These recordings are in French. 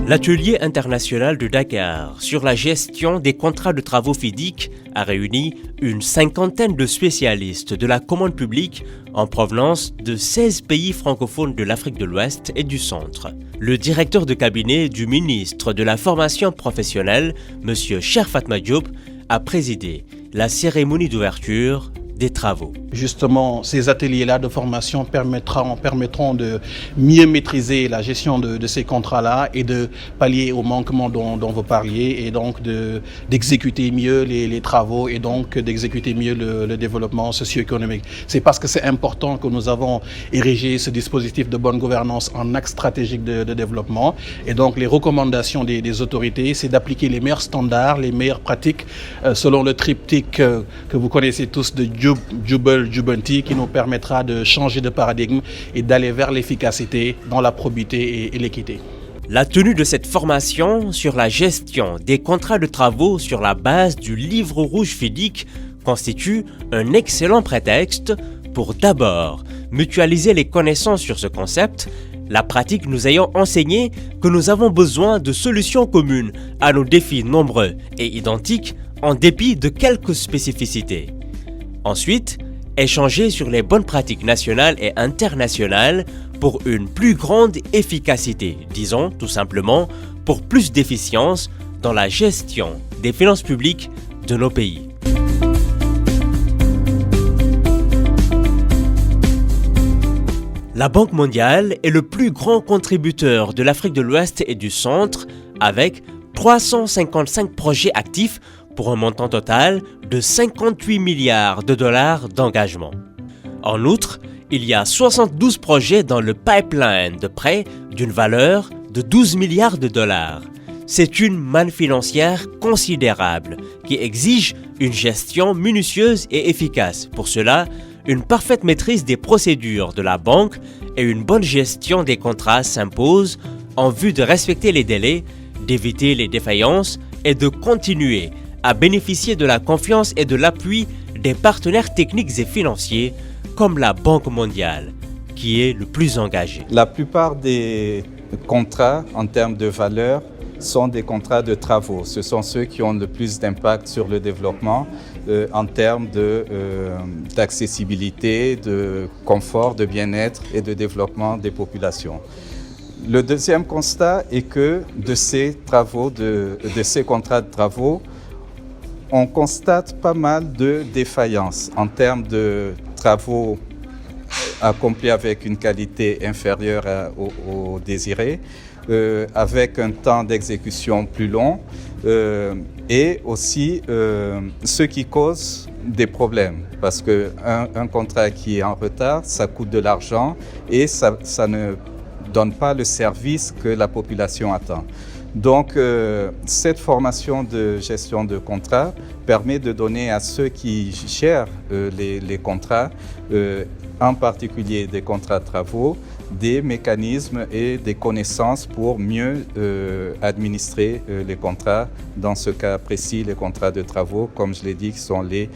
L'atelier international de Dakar sur la gestion des contrats de travaux FIDIC a réuni une cinquantaine de spécialistes de la commande publique en provenance de 16 pays francophones de l'Afrique de l'Ouest et du Centre. Le directeur de cabinet du ministre de la formation professionnelle, M. Cheikh Fatma Diop, a présidé la cérémonie d'ouverture des travaux. Justement, ces ateliers-là de formation permettront de mieux maîtriser la gestion de ces contrats-là et de pallier aux manquements dont vous parliez et donc d'exécuter mieux les travaux et donc d'exécuter mieux le développement socio-économique. C'est parce que c'est important que nous avons érigé ce dispositif de bonne gouvernance en axe stratégique de développement. Et donc les recommandations des autorités, c'est d'appliquer les meilleurs standards, les meilleures pratiques selon le triptyque que vous connaissez tous de Jubanti, qui nous permettra de changer de paradigme et d'aller vers l'efficacité dans la probité et l'équité. La tenue de cette formation sur la gestion des contrats de travaux sur la base du livre rouge FIDIC constitue un excellent prétexte pour d'abord mutualiser les connaissances sur ce concept, la pratique nous ayant enseigné que nous avons besoin de solutions communes à nos défis nombreux et identiques en dépit de quelques spécificités. Ensuite, échanger sur les bonnes pratiques nationales et internationales pour une plus grande efficacité, disons tout simplement pour plus d'efficience dans la gestion des finances publiques de nos pays. La Banque mondiale est le plus grand contributeur de l'Afrique de l'Ouest et du Centre avec 355 projets actifs pour un montant total de 58 milliards de dollars d'engagement. En outre, il y a 72 projets dans le pipeline de prêts d'une valeur de 12 milliards de dollars. C'est une manne financière considérable qui exige une gestion minutieuse et efficace. Pour cela, une parfaite maîtrise des procédures de la banque et une bonne gestion des contrats s'imposent en vue de respecter les délais, d'éviter les défaillances et de continuer à bénéficier de la confiance et de l'appui des partenaires techniques et financiers comme la Banque mondiale, qui est le plus engagé. La plupart des contrats en termes de valeur sont des contrats de travaux. Ce sont ceux qui ont le plus d'impact sur le développement en termes d'accessibilité, de confort, de bien-être et de développement des populations. Le deuxième constat est que de ces contrats de travaux, on constate pas mal de défaillances en termes de travaux accomplis avec une qualité inférieure au désiré, avec un temps d'exécution plus long et aussi ce qui cause des problèmes. Parce qu'un contrat qui est en retard, ça coûte de l'argent et ça ne donne pas le service que la population attend. Donc, cette formation de gestion de contrats permet de donner à ceux qui gèrent les contrats, en particulier des contrats de travaux, des mécanismes et des connaissances pour mieux administrer les contrats. Dans ce cas précis, les contrats de travaux, comme je l'ai dit, qui sont les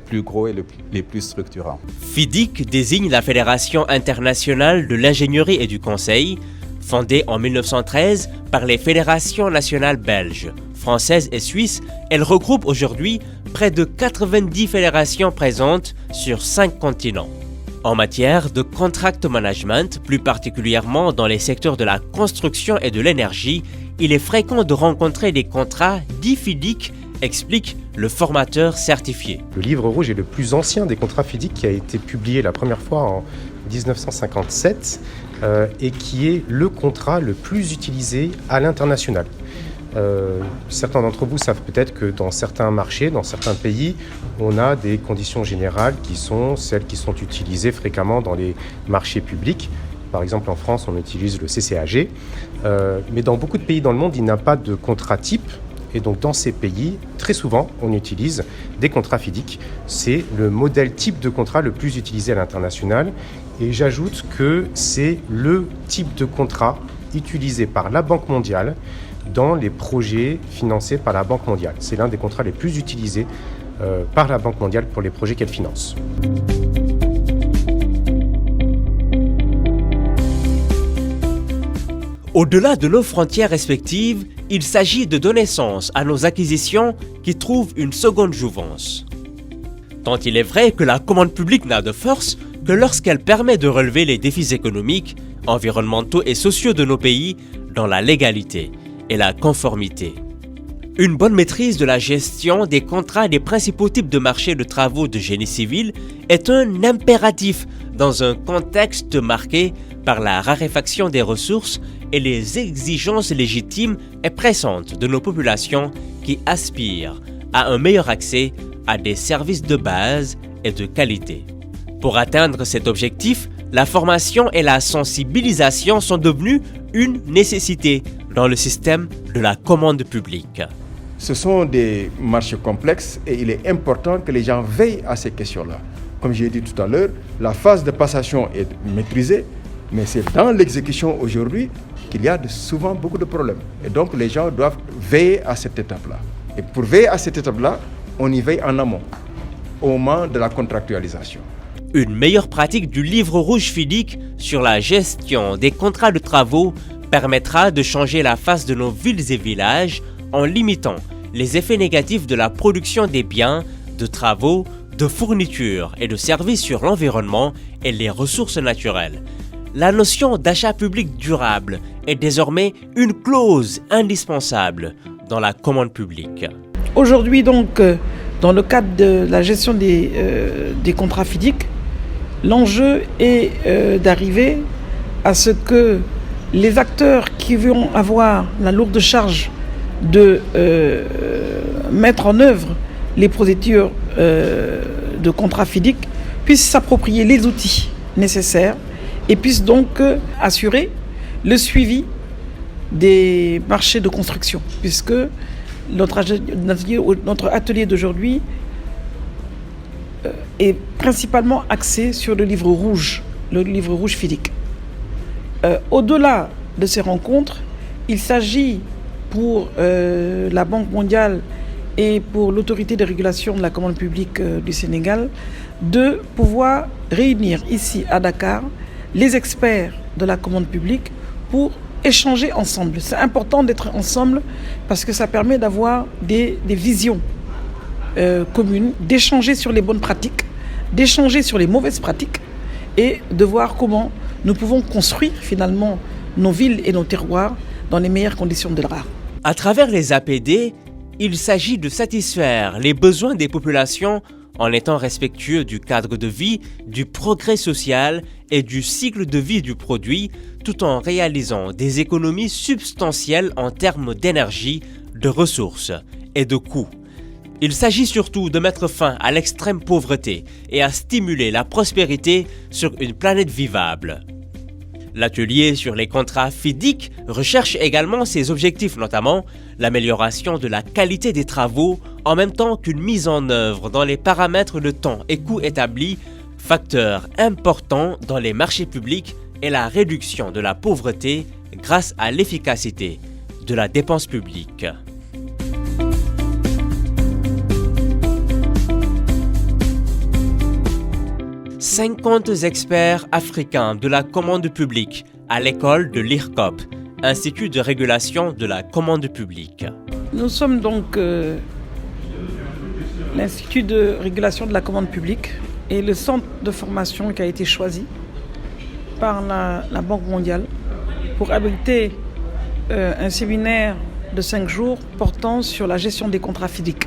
plus gros et les plus structurants. FIDIC désigne la Fédération internationale de l'ingénierie et du conseil, fondée en 1913 par les fédérations nationales belges, françaises et suisses. Elle regroupe aujourd'hui près de 90 fédérations présentes sur 5 continents. En matière de contract management, plus particulièrement dans les secteurs de la construction et de l'énergie, il est fréquent de rencontrer des contrats dits FIDIC, explique le formateur certifié. Le livre rouge est le plus ancien des contrats FIDIC qui a été publié la première fois en 1957 et qui est le contrat le plus utilisé à l'international. Certains d'entre vous savent peut-être que dans certains marchés, dans certains pays, on a des conditions générales qui sont celles qui sont utilisées fréquemment dans les marchés publics. Par exemple, en France, on utilise le CCAG. Mais dans beaucoup de pays dans le monde, il n'y a pas de contrat type. Et donc, dans ces pays, très souvent, on utilise des contrats FIDIC. C'est le modèle type de contrat le plus utilisé à l'international. Et j'ajoute que c'est le type de contrat utilisé par la Banque mondiale dans les projets financés par la Banque mondiale. C'est l'un des contrats les plus utilisés par la Banque mondiale pour les projets qu'elle finance. Au-delà de nos frontières respectives, il s'agit de donner sens à nos acquisitions qui trouvent une seconde jouvence. Tant il est vrai que la commande publique n'a de force que lorsqu'elle permet de relever les défis économiques, environnementaux et sociaux de nos pays dans la légalité et la conformité. Une bonne maîtrise de la gestion des contrats des principaux types de marchés de travaux de génie civil est un impératif dans un contexte marqué par la raréfaction des ressources et les exigences légitimes et pressantes de nos populations qui aspirent à un meilleur accès à des services de base et de qualité. Pour atteindre cet objectif, la formation et la sensibilisation sont devenues une nécessité dans le système de la commande publique. Ce sont des marchés complexes et il est important que les gens veillent à ces questions-là. Comme j'ai dit tout à l'heure, la phase de passation est maîtrisée, mais c'est dans l'exécution aujourd'hui qu'il y a souvent beaucoup de problèmes. Et donc les gens doivent veiller à cette étape-là. Et pour veiller à cette étape-là, on y veille en amont, au moment de la contractualisation. Une meilleure pratique du livre rouge FIDIC sur la gestion des contrats de travaux permettra de changer la face de nos villes et villages en limitant les effets négatifs de la production des biens, de travaux, de fournitures et de services sur l'environnement et les ressources naturelles. La notion d'achat public durable est désormais une clause indispensable dans la commande publique. Aujourd'hui donc, dans le cadre de la gestion des contrats FIDIC, l'enjeu est d'arriver à ce que les acteurs qui vont avoir la lourde charge de mettre en œuvre les procédures de contrats FIDIC puissent s'approprier les outils nécessaires et puissent donc assurer le suivi des marchés de construction, puisque notre atelier d'aujourd'hui est principalement axé sur le livre rouge FIDIC. Au-delà de ces rencontres, il s'agit pour la Banque mondiale et pour l'autorité de régulation de la commande publique du Sénégal de pouvoir réunir ici à Dakar les experts de la commande publique pour échanger ensemble. C'est important d'être ensemble parce que ça permet d'avoir des visions communes, d'échanger sur les bonnes pratiques, d'échanger sur les mauvaises pratiques et de voir comment nous pouvons construire finalement nos villes et nos terroirs dans les meilleures conditions de l'art. À travers les APD, il s'agit de satisfaire les besoins des populations en étant respectueux du cadre de vie, du progrès social et du cycle de vie du produit, tout en réalisant des économies substantielles en termes d'énergie, de ressources et de coûts. Il s'agit surtout de mettre fin à l'extrême pauvreté et à stimuler la prospérité sur une planète vivable. L'atelier sur les contrats FIDIC recherche également ses objectifs, notamment l'amélioration de la qualité des travaux en même temps qu'une mise en œuvre dans les paramètres de temps et coûts établis, facteur important dans les marchés publics et la réduction de la pauvreté grâce à l'efficacité de la dépense publique. « 50 experts africains de la commande publique à l'école de l'IRCOP, Institut de régulation de la commande publique. » Nous sommes donc l'Institut de régulation de la commande publique et le centre de formation qui a été choisi par la Banque mondiale pour abriter un séminaire de 5 jours portant sur la gestion des contrats FIDIC.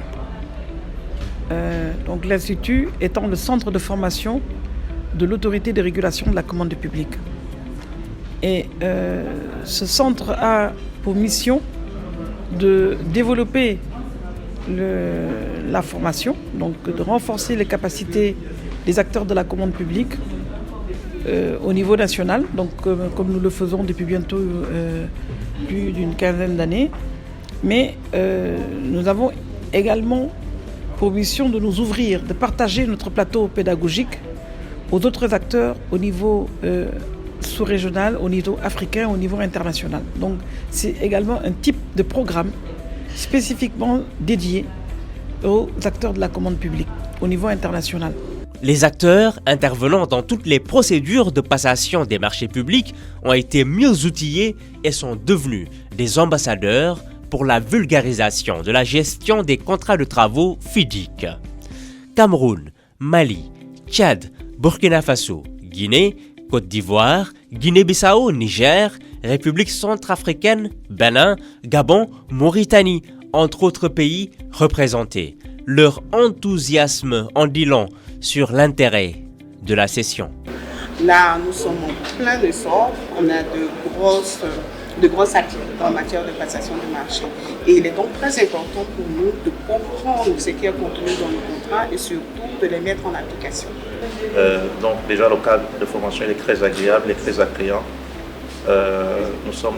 Donc l'Institut étant le centre de formation de l'autorité de régulation de la commande publique. Et ce centre a pour mission de développer la formation, donc de renforcer les capacités des acteurs de la commande publique au niveau national, donc comme nous le faisons depuis bientôt plus d'une quinzaine d'années. Mais nous avons également pour mission de nous ouvrir, de partager notre plateau pédagogique aux autres acteurs au niveau sous-régional, au niveau africain, au niveau international. Donc c'est également un type de programme spécifiquement dédié aux acteurs de la commande publique au niveau international. Les acteurs intervenant dans toutes les procédures de passation des marchés publics ont été mieux outillés et sont devenus des ambassadeurs pour la vulgarisation de la gestion des contrats de travaux FIDIC. Cameroun, Mali, Tchad, Burkina Faso, Guinée, Côte d'Ivoire, Guinée-Bissau, Niger, République centrafricaine, Bénin, Gabon, Mauritanie, entre autres pays représentés. Leur enthousiasme en dit long sur l'intérêt de la session. Là, nous sommes en plein essor. On a de grosses activités en matière de passation de marché. Et il est donc très important pour nous de comprendre ce qui est contenu dans nos contrats et surtout de les mettre en application. Donc déjà, le cadre de formation est très agréable et très attrayant. Nous sommes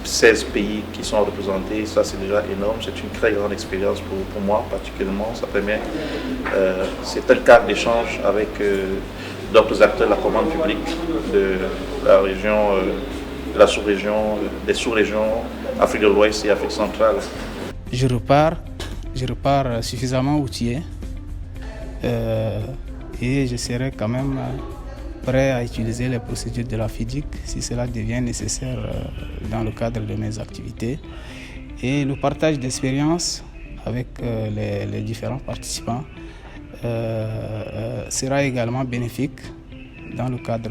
16 pays qui sont représentés, ça c'est déjà énorme, c'est une très grande expérience pour moi particulièrement. Ça permet, c'est un cadre d'échange avec d'autres acteurs de la commande publique de la région, de la sous-région, des sous-régions Afrique de l'Ouest et Afrique centrale. Je repars suffisamment outillé et je serai quand même prêt à utiliser les procédures de la FIDIC si cela devient nécessaire dans le cadre de mes activités. Et le partage d'expérience avec les différents participants sera également bénéfique dans le cadre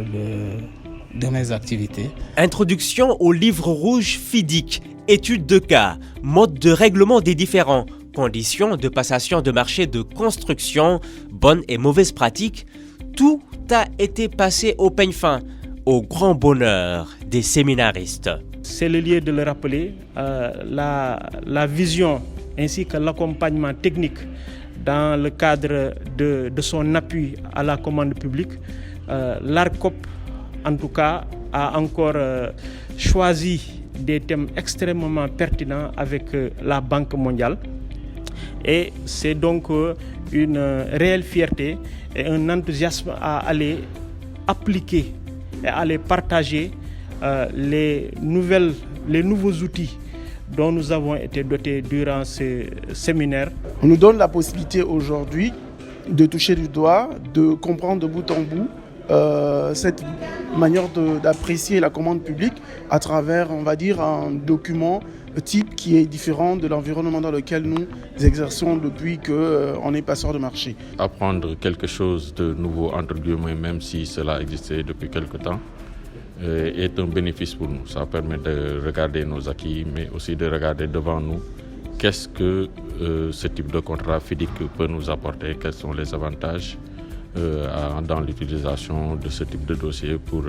de mes activités. Introduction au livre rouge FIDIC, études de cas, mode de règlement des différends, conditions de passation de marché de construction, bonnes et mauvaises pratiques, tout a été passé au peigne fin, au grand bonheur des séminaristes. C'est le lieu de le rappeler, la vision ainsi que l'accompagnement technique dans le cadre de son appui à la commande publique. L'ARCOP, en tout cas, a encore choisi des thèmes extrêmement pertinents avec la Banque mondiale. Et c'est donc une réelle fierté et un enthousiasme à aller appliquer et à aller partager les nouveaux outils dont nous avons été dotés durant ce séminaire. On nous donne la possibilité aujourd'hui de toucher du doigt, de comprendre de bout en bout cette manière d'apprécier la commande publique à travers, on va dire, un document type qui est différent de l'environnement dans lequel nous exerçons depuis qu'on est passeur de marché. Apprendre quelque chose de nouveau, entre guillemets, même si cela existait depuis quelque temps, est un bénéfice pour nous. Ça permet de regarder nos acquis, mais aussi de regarder devant nous qu'est-ce que ce type de contrat FIDIC peut nous apporter, quels sont les avantages dans l'utilisation de ce type de dossier pour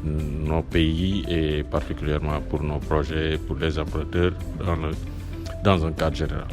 nos pays et particulièrement pour nos projets, pour les emprunteurs dans un cadre général.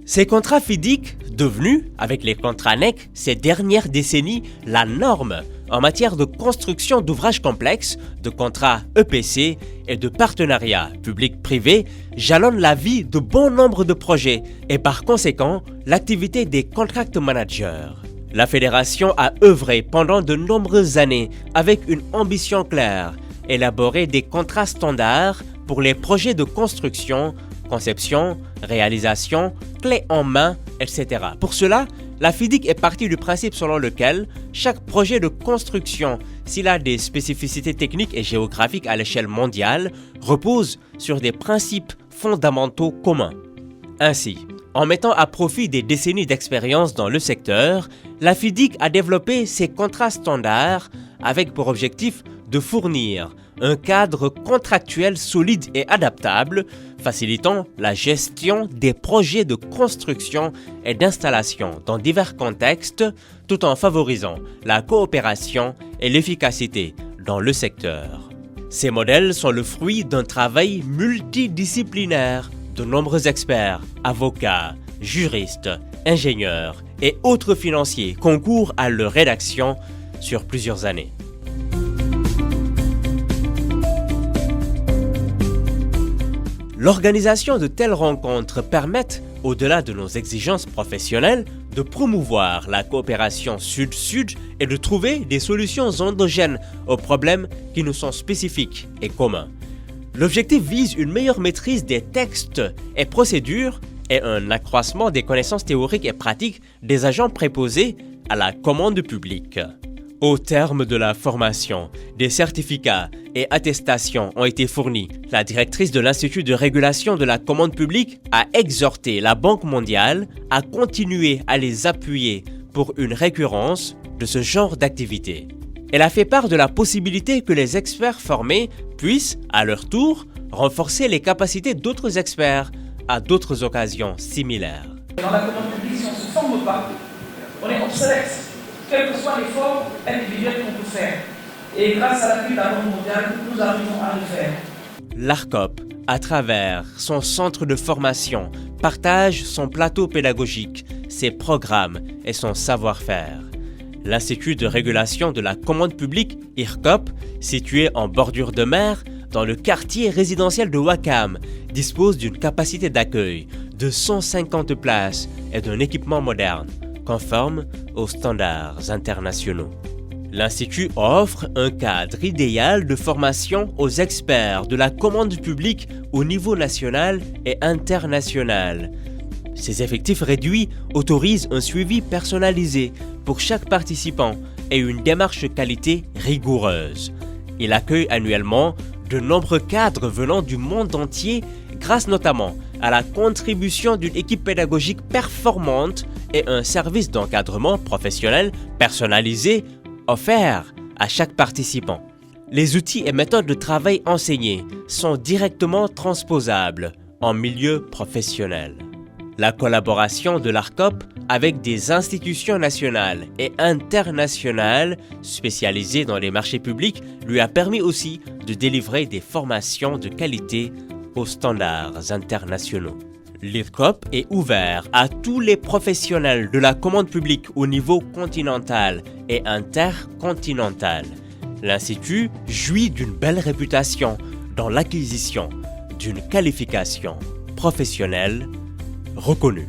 Ces contrats FIDIC, devenus, avec les contrats NEC, ces dernières décennies, la norme en matière de construction d'ouvrages complexes, de contrats EPC et de partenariats public-privé, jalonnent la vie de bon nombre de projets et par conséquent l'activité des contract managers. La fédération a œuvré pendant de nombreuses années avec une ambition claire, élaborer des contrats standards pour les projets de construction, conception, réalisation, clé en main, etc. Pour cela, la FIDIC est partie du principe selon lequel chaque projet de construction, s'il a des spécificités techniques et géographiques à l'échelle mondiale, repose sur des principes fondamentaux communs. Ainsi, en mettant à profit des décennies d'expérience dans le secteur, la FIDIC a développé ses contrats standards avec pour objectif de fournir un cadre contractuel solide et adaptable, facilitant la gestion des projets de construction et d'installation dans divers contextes, tout en favorisant la coopération et l'efficacité dans le secteur. Ces modèles sont le fruit d'un travail multidisciplinaire. De nombreux experts, avocats, juristes, ingénieurs et autres financiers concourent à leur rédaction sur plusieurs années. L'organisation de telles rencontres permettent, au-delà de nos exigences professionnelles, de promouvoir la coopération sud-sud et de trouver des solutions endogènes aux problèmes qui nous sont spécifiques et communs. L'objectif vise une meilleure maîtrise des textes et procédures et un accroissement des connaissances théoriques et pratiques des agents préposés à la commande publique. Au terme de la formation, des certificats et attestations ont été fournis. La directrice de l'Institut de régulation de la commande publique a exhorté la Banque mondiale à continuer à les appuyer pour une récurrence de ce genre d'activité. Elle a fait part de la possibilité que les experts formés puissent, à leur tour, renforcer les capacités d'autres experts à d'autres occasions similaires. Dans la commande publique, si on ne se forme pas, on est obsolète, quel que soit l'effort individuel qu'on peut faire. Et grâce à l'appui de la Banque mondiale, nous arrivons à le faire. L'ARCOP, à travers son centre de formation, partage son plateau pédagogique, ses programmes et son savoir-faire. L'Institut de régulation de la commande publique, IRCOP, situé en bordure de mer, dans le quartier résidentiel de Ouakam, dispose d'une capacité d'accueil de 150 places et d'un équipement moderne, conforme aux standards internationaux. L'Institut offre un cadre idéal de formation aux experts de la commande publique au niveau national et international. Ses effectifs réduits autorisent un suivi personnalisé pour chaque participant et une démarche qualité rigoureuse. Il accueille annuellement de nombreux cadres venant du monde entier grâce notamment à la contribution d'une équipe pédagogique performante et un service d'encadrement professionnel personnalisé offert à chaque participant. Les outils et méthodes de travail enseignés sont directement transposables en milieu professionnel. La collaboration de l'ARCOP avec des institutions nationales et internationales spécialisées dans les marchés publics lui a permis aussi de délivrer des formations de qualité aux standards internationaux. L'IRCOP est ouvert à tous les professionnels de la commande publique au niveau continental et intercontinental. L'Institut jouit d'une belle réputation dans l'acquisition d'une qualification professionnelle reconnue.